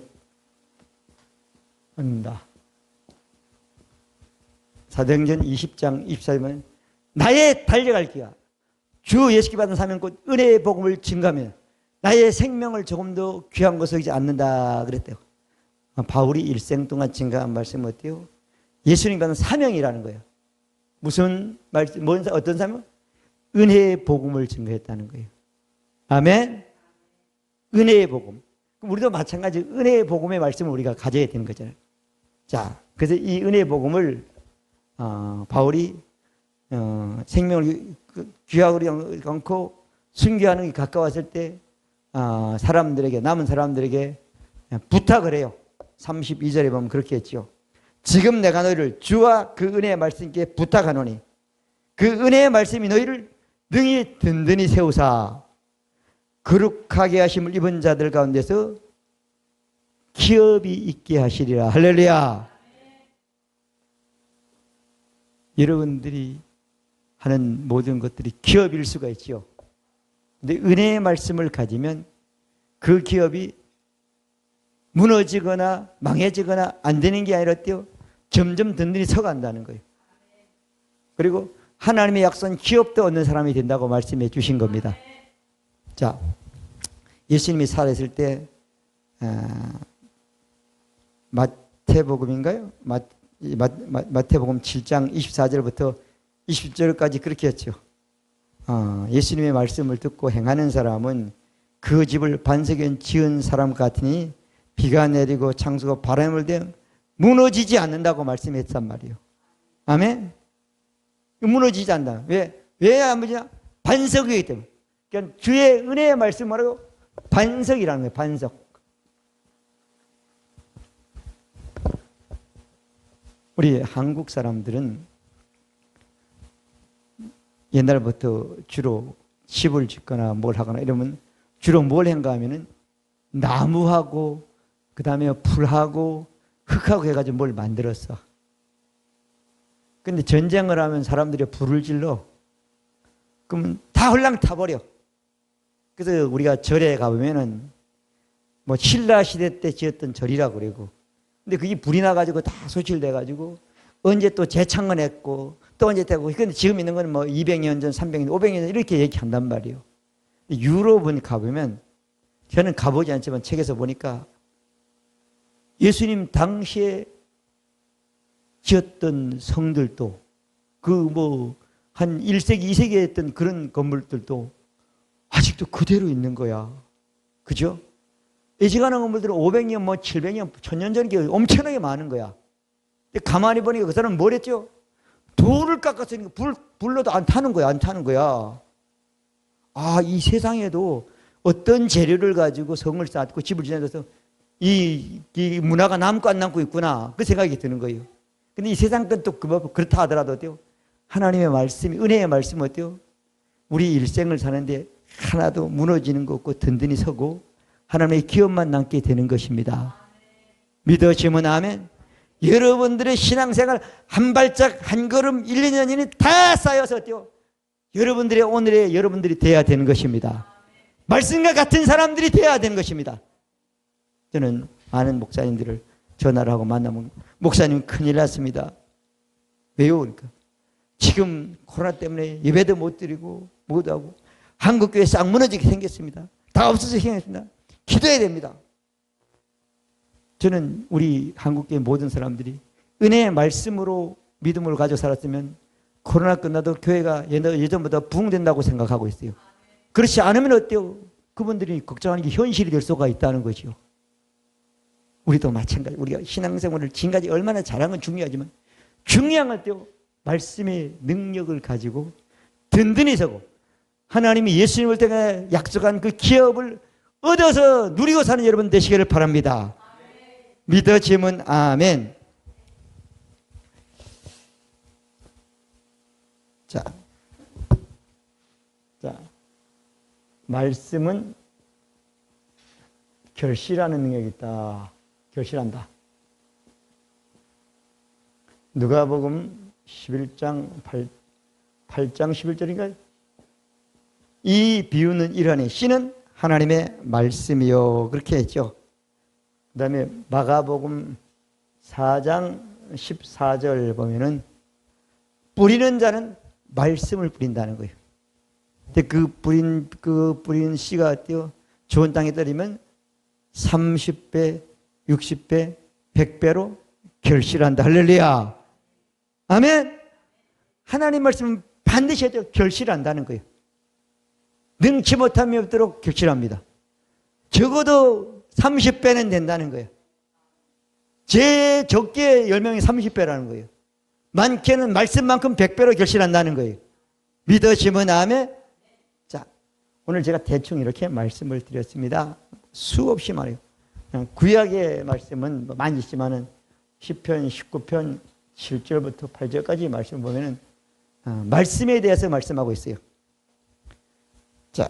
얻는다. 사도행전 20장 24절은 나의 달려갈 기가 주 예수께 받은 사명 곧 은혜의 복음을 증가하며 나의 생명을 조금 더 귀한 것을 여기지 않는다 그랬대요. 바울이 일생 동안 증가한 말씀은 어때요? 예수님 받은 사명이라는 거예요. 무슨 말씀, 어떤 사명? 은혜의 복음을 증거했다는 거예요. 아멘. 은혜의 복음. 그럼 우리도 마찬가지 은혜의 복음의 말씀을 우리가 가져야 되는 거잖아요. 자, 그래서 이 은혜의 복음을 바울이 생명을 귀하고 않고 순교하는 게 가까웠을 때 사람들에게 남은 사람들에게 부탁을 해요. 32절에 보면 그렇게 했죠. 지금 내가 너희를 주와 그 은혜의 말씀께 부탁하노니 그 은혜의 말씀이 너희를 능히 든든히 세우사 거룩하게 하심을 입은 자들 가운데서 기업이 있게 하시리라. 할렐루야. 여러분들이 하는 모든 것들이 기업일 수가 있죠. 근데 은혜의 말씀을 가지면 그 기업이 무너지거나 망해지거나 안 되는 게 아니라 어때요? 점점 든든히 서간다는 거예요. 그리고 하나님의 약속한 기업도 얻는 사람이 된다고 말씀해 주신 겁니다. 자, 예수님이 살아있을 때 마태복음인가요? 마태복음 7장 24절부터 20절까지 그렇게 했죠. 예수님의 말씀을 듣고 행하는 사람은 그 집을 반석에 지은 사람 같으니 비가 내리고 창수가 바람을 대 무너지지 않는다고 말씀했단 말이에요. 아멘. 무너지지 않는다. 왜 안 무너지냐? 반석이기 때문에. 그러니까 주의 은혜의 말씀 말하고 반석이라는 거예요. 반석. 우리 한국 사람들은 옛날부터 주로 집을 짓거나 뭘 하거나 이러면 주로 뭘 한가 하면은 나무하고 그 다음에 풀하고 흙하고 해가지고 뭘 만들었어. 근데 전쟁을 하면 사람들이 불을 질러. 그러면 다 홀랑 타버려. 그래서 우리가 절에 가보면은 뭐 신라 시대 때 지었던 절이라고 그러고. 근데 그게 불이 나가지고 다 소실돼가지고 언제 또 재창건했고 또 언제 되고. 근데 지금 있는 건 뭐 200년 전, 300년, 500년 전 이렇게 얘기한단 말이에요. 유럽은 가보면 저는 가보지 않지만 책에서 보니까 예수님 당시에 지었던 성들도 그 뭐 한 1세기, 2세기에 했던 그런 건물들도 아직도 그대로 있는 거야. 그죠? 예지가는 건물들은 500년, 뭐 700년, 1000년 전에 엄청나게 많은 거야. 근데 가만히 보니까 그 사람은 뭘 했죠? 돌을 깎았으니까 불로도 안 타는 거야. 안 타는 거야. 아, 이 세상에도 어떤 재료를 가지고 성을 쌓고 집을 지내서 이 문화가 남고 안 남고 있구나. 그 생각이 드는 거예요. 근데 이 세상 건 또 그렇다 하더라도 어때요? 하나님의 말씀이, 은혜의 말씀은 어때요? 우리 일생을 사는데 하나도 무너지는 거 없고 든든히 서고 하나님의 기업만 남게 되는 것입니다. 믿어지면 아멘. 여러분들의 신앙생활 한 발짝 한 걸음 1, 2년이 다 쌓여서 어때요? 여러분들의 오늘의 여러분들이 돼야 되는 것입니다. 말씀과 같은 사람들이 돼야 되는 것입니다. 저는 아는 목사님들을 전화를 하고 만나면 목사님 큰일 났습니다. 왜요? 그러니까 지금 코로나 때문에 예배도 못 드리고 못하고 한국교회 싹 무너지게 생겼습니다. 다 없어서 생겼습니다. 기도해야 됩니다. 저는 우리 한국교회 모든 사람들이 은혜의 말씀으로 믿음을 가지고 살았으면 코로나 끝나도 교회가 예전보다 부흥된다고 생각하고 있어요. 그렇지 않으면 어때요? 그분들이 걱정하는 게 현실이 될 수가 있다는 거죠. 우리도 마찬가지. 우리가 신앙생활을 지금까지 얼마나 잘한 건 중요하지만 중요한 건 어때요? 말씀의 능력을 가지고 든든히 서고 하나님이 예수님을 통해 약속한 그 기업을 얻어서 누리고 사는 여러분 되시기를 바랍니다. 믿어지면 아멘. 자, 말씀은 결실하는 능력이 있다. 결실한다. 누가복음 11장 8장 11절인가요? 이 비유는 이러하니 씨는 하나님의 말씀이요. 그렇게 했죠. 그 다음에 마가복음 4장 14절 보면은 뿌리는 자는 말씀을 뿌린다는 거예요. 근데 그 뿌린 씨가 어때요? 좋은 땅에 떨어지면 30배, 60배, 100배로 결실한다. 할렐루야. 아멘. 하나님 말씀은 반드시 하죠. 결실한다는 거예요. 능치 못함이 없도록 결실합니다. 적어도 30배는 된다는 거예요. 제 적게 10명이 30배라는 거예요. 많게는 말씀만큼 100배로 결실한다는 거예요. 믿으시면 아멘. 자, 오늘 제가 대충 이렇게 말씀을 드렸습니다. 수없이 말해요. 구약의 말씀은 많이 있지만은 10편, 19편, 7절부터 8절까지 말씀 보면은 말씀에 대해서 말씀하고 있어요. 자,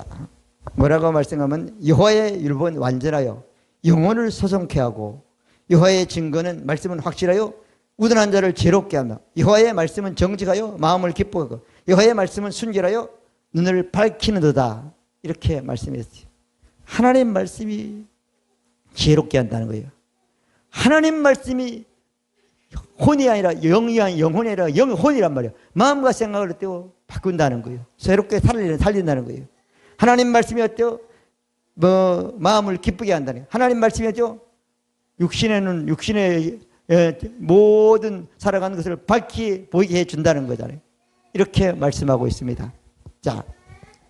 뭐라고 말씀하면 여호와의 율법은 완전하여 영혼을 소송케 하고 여호와의 증거는 말씀은 확실하여 우둔한 자를 죄롭게 한다. 여호와의 말씀은 정직하여 마음을 기뻐하고 여호와의 말씀은 순결하여 눈을 밝히는도다. 이렇게 말씀했어요. 하나님 말씀이 지혜롭게 한다는 거예요. 하나님 말씀이 혼이 아니라 영이 아니라 영혼이 아니라 영혼이란 말이에요. 마음과 생각을 어때요? 바꾼다는 거예요. 새롭게 살린다는 거예요. 하나님 말씀이 어때요? 마음을 기쁘게 한다는 거예요. 하나님 말씀이 어때요? 육신의 모든 살아가는 것을 밝히 보이게 해준다는 거잖아요. 이렇게 말씀하고 있습니다. 자,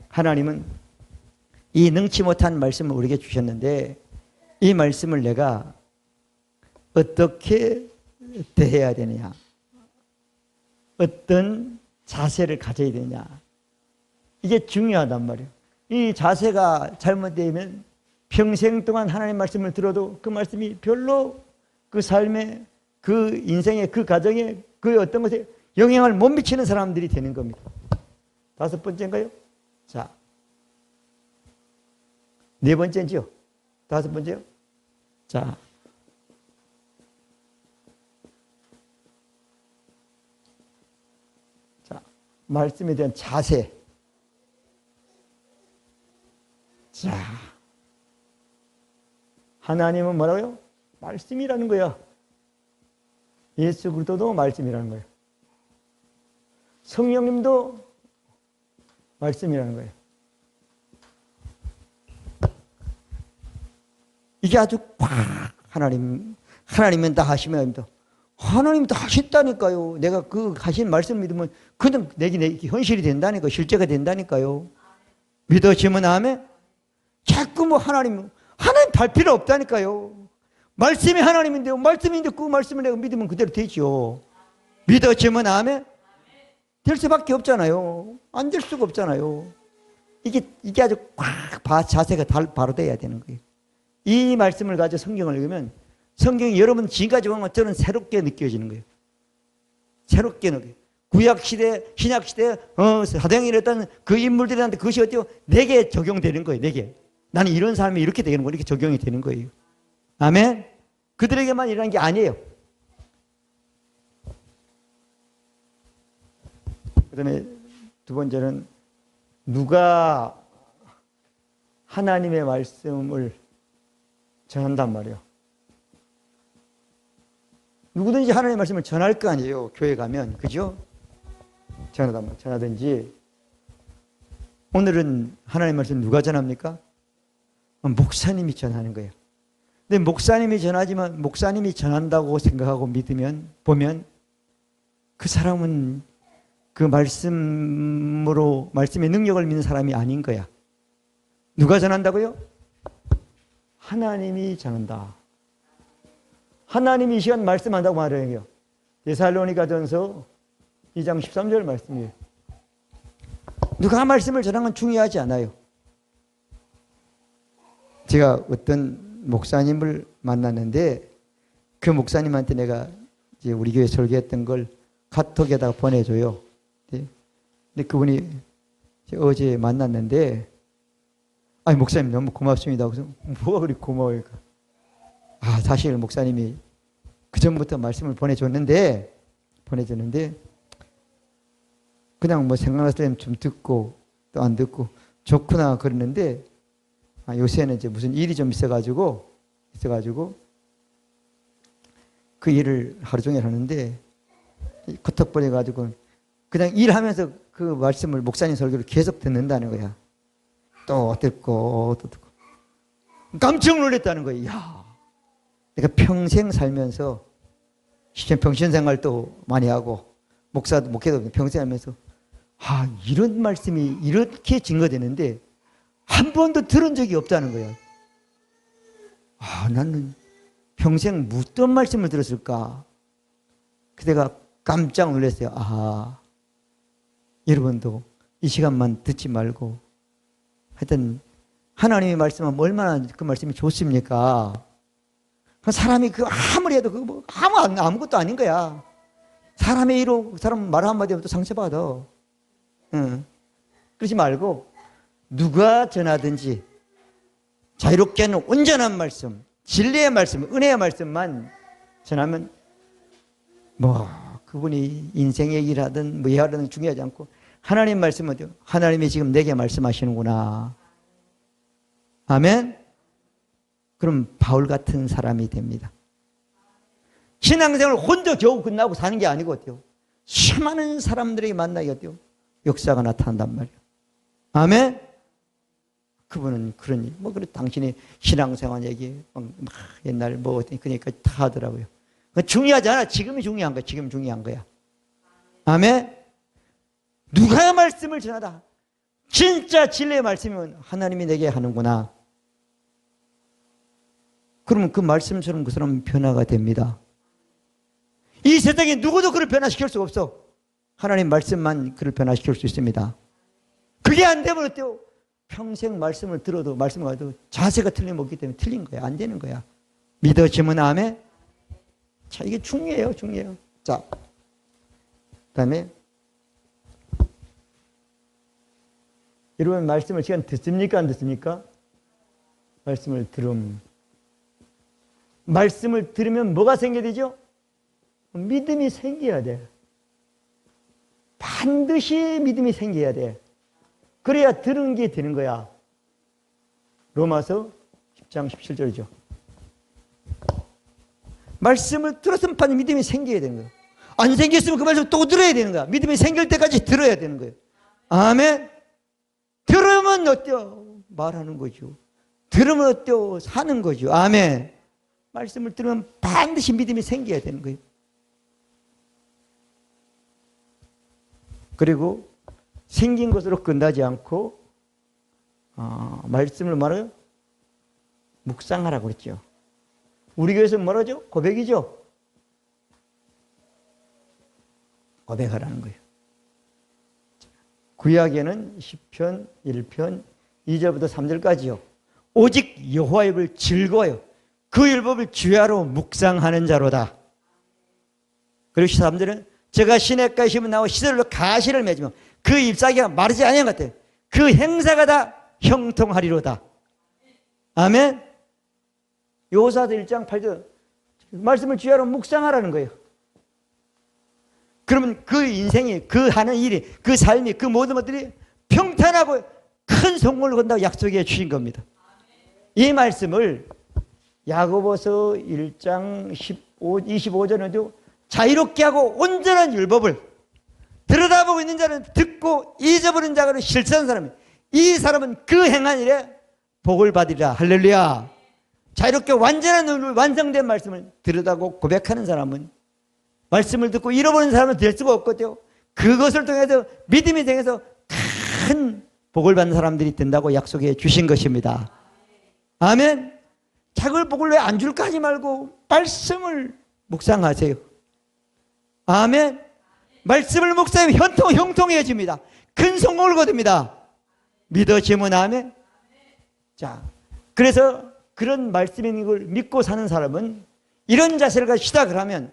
하나님은 이 능치 못한 말씀을 우리에게 주셨는데 이 말씀을 내가 어떻게 대해야 되느냐, 어떤 자세를 가져야 되느냐, 이게 중요하단 말이에요. 이 자세가 잘못되면 평생 동안 하나님 말씀을 들어도 그 말씀이 별로 그 삶에, 그 인생에, 그 가정에, 그 어떤 것에 영향을 못 미치는 사람들이 되는 겁니다. 다섯 번째인가요? 자, 네 번째지요? 다섯 번째요? 자, 말씀에 대한 자세. 자, 하나님은 뭐라고요? 말씀이라는 거야. 예수 그리스도도 말씀이라는 거예요. 성령님도 말씀이라는 거예요. 이게 아주 꽉 하나님은 다 하시면 됩니다. 하나님 다 하셨다니까요. 내가 그 하신 말씀 믿으면 그냥 내게 현실이 된다니까요. 실제가 된다니까요. 믿어지면 아멘. 자꾸 뭐 하나님 달 필요 없다니까요. 말씀이 하나님인데요. 말씀인데 그 말씀을 내가 믿으면 그대로 되죠. 믿어지면 아멘. 될 수밖에 없잖아요. 안 될 수가 없잖아요. 이게 아주 꽉 자세가 바로 돼야 되는 거예요. 이 말씀을 가지고 성경을 읽으면 성경이 여러분 지금까지 본 것처럼 새롭게 느껴지는 거예요. 새롭게 느껴요. 구약시대, 신약시대, 사도행전이랬던 그 인물들한테 그것이 어때요? 내게 적용되는 거예요. 내게. 나는 이런 사람이 이렇게 되는 거예요. 이렇게 적용이 되는 거예요. 아멘? 그들에게만 일어난 게 아니에요. 그 다음에 두 번째는 누가 하나님의 말씀을 전한단 말이에요. 누구든지 하나님의 말씀을 전할 거 아니에요. 교회 가면. 그죠? 전하든지. 오늘은 하나님의 말씀 누가 전합니까? 목사님이 전하는 거예요. 근데 목사님이 전하지만 목사님이 전한다고 생각하고 믿으면 보면 그 사람은 그 말씀으로 말씀의 능력을 믿는 사람이 아닌 거야. 누가 전한다고요? 하나님이 전한다. 하나님이 이 시간 말씀한다고 말해요. 데살로니가전서 2장 13절 말씀이에요. 누가 말씀을 전하는 건 중요하지 않아요. 제가 어떤 목사님을 만났는데 그 목사님한테 내가 이제 우리 교회 설교했던 걸 카톡에다가 보내줘요. 근데 그분이 어제 만났는데 아니 목사님 너무 고맙습니다. 그래서 뭐가 그리 고마워요. 사실 목사님이 그 전부터 말씀을 보내줬는데 그냥 뭐 생각났을 때는 좀 듣고 또 안 듣고 좋구나 그러는데 요새는 이제 무슨 일이 좀 있어가지고 그 일을 하루 종일 하는데 커터 버려가지고 그냥 일하면서 그 말씀을 목사님 설교를 계속 듣는다는 거야. 또 듣고 깜짝 놀랐다는 거야. 이야, 내가 평생 살면서 평신 생활도 많이 하고 목회도 평생 하면서 이런 말씀이 이렇게 증거되는데 한 번도 들은 적이 없다는 거야. 나는 평생 무슨 말씀을 들었을까? 그때가 깜짝 놀랐어요. 여러분도 이 시간만 듣지 말고 하여튼 하나님의 말씀은 얼마나 그 말씀이 좋습니까? 사람이 아무리 해도 그거 아무것도 아닌 거야. 사람의 이로 사람 말 한마디 하면 또 상처받아. 그러지 말고 누가 전하든지 자유롭게 하는 온전한 말씀, 진리의 말씀, 은혜의 말씀만 전하면 그분이 인생 얘기를 하든 뭐 얘기하든 중요하지 않고 하나님 말씀은 하나님이 지금 내게 말씀하시는구나. 아멘? 그럼 바울 같은 사람이 됩니다. 신앙생활 혼자 겨우 끝나고 사는 게 아니고 어때요? 수많은 사람들에게 만나게 어때요? 역사가 나타난단 말이에요. 아멘? 그분은 그러니 그래 당신이 신앙생활 얘기 옛날 그러니까 다 하더라고요. 중요하지 않아. 지금이 중요한 거야. 지금 중요한 거야. 아멘? 누가 말씀을 전하다. 진짜 진리의 말씀이면 하나님이 내게 하는구나. 그러면 그 말씀처럼 그 사람은 변화가 됩니다. 이 세상에 누구도 그를 변화시킬 수 없어. 하나님 말씀만 그를 변화시킬 수 있습니다. 그게 안 되면 어때요? 평생 말씀을 들어도 말씀을 가도 자세가 틀림없기 때문에 틀린 거야. 안 되는 거야. 믿어지면 아멘? 자, 이게 중요해요. 자, 그 다음에 여러분 말씀을 시간 듣습니까? 안 듣습니까? 말씀을 말씀을 들으면 뭐가 생겨야 되죠? 믿음이 생겨야 돼. 반드시 믿음이 생겨야 돼. 그래야 들은 게 되는 거야. 로마서 10장 17절이죠. 말씀을 들었으면 반드시 믿음이 생겨야 되는 거예요. 안 생겼으면 그 말씀 또 들어야 되는 거야. 믿음이 생길 때까지 들어야 되는 거예요. 아멘. 들으면 어때요? 말하는 거죠. 들으면 어때요? 사는 거죠. 아멘. 말씀을 들으면 반드시 믿음이 생겨야 되는 거예요. 그리고 생긴 것으로 끝나지 않고 말씀을 말해요. 묵상하라고 그랬죠. 우리 교회에서 뭐라죠? 고백이죠. 고백하라는 거예요. 구약에는 시편 1편 2절부터 3절까지요. 오직 여호와의 법을 즐거워요. 그 율법을 주야로 묵상하는 자로다. 그리고 13절은 제가 시냇가에 심은 나무 시들로 가시를 맺으며 그 잎사귀가 마르지 아니한 것 같아요. 그 행사가 다 형통하리로다. 아멘. 여호사서 1장 8절 말씀을 주야로 묵상하라는 거예요. 그러면 그 인생이, 그 하는 일이, 그 삶이, 그 모든 것들이 평탄하고 큰 성공을 건다고 약속해 주신 겁니다. 이 말씀을 야고보서 1장 25절에도 자유롭게 하고 온전한 율법을 들여다보고 있는 자는 듣고 잊어버린 자가 실천한 사람이, 이 사람은 그 행한 일에 복을 받으리라. 할렐루야. 자유롭게 완전한 율법, 완성된 말씀을 들여다보고 고백하는 사람은 말씀을 듣고 잃어버린 사람은 될 수가 없거든요. 그것을 통해서 믿음이 생겨서 큰 복을 받는 사람들이 된다고 약속해 주신 것입니다. 아멘. 작을 복을 왜 안 줄까 하지 말고 말씀을 묵상하세요. 아멘. 말씀을 묵상하면 형통해집니다. 큰 성공을 거둡니다. 믿어지면 아멘. 자, 그래서 그런 말씀인 걸 믿고 사는 사람은 이런 자세를 가지고 시작을 하면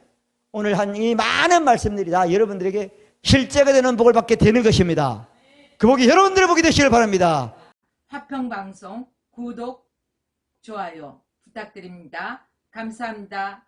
오늘 한 이 많은 말씀들이 다 여러분들에게 실제가 되는 복을 받게 되는 것입니다. 그 복이 여러분들의 복이 되시길 바랍니다. 화평방송 구독, 좋아요 부탁드립니다. 감사합니다.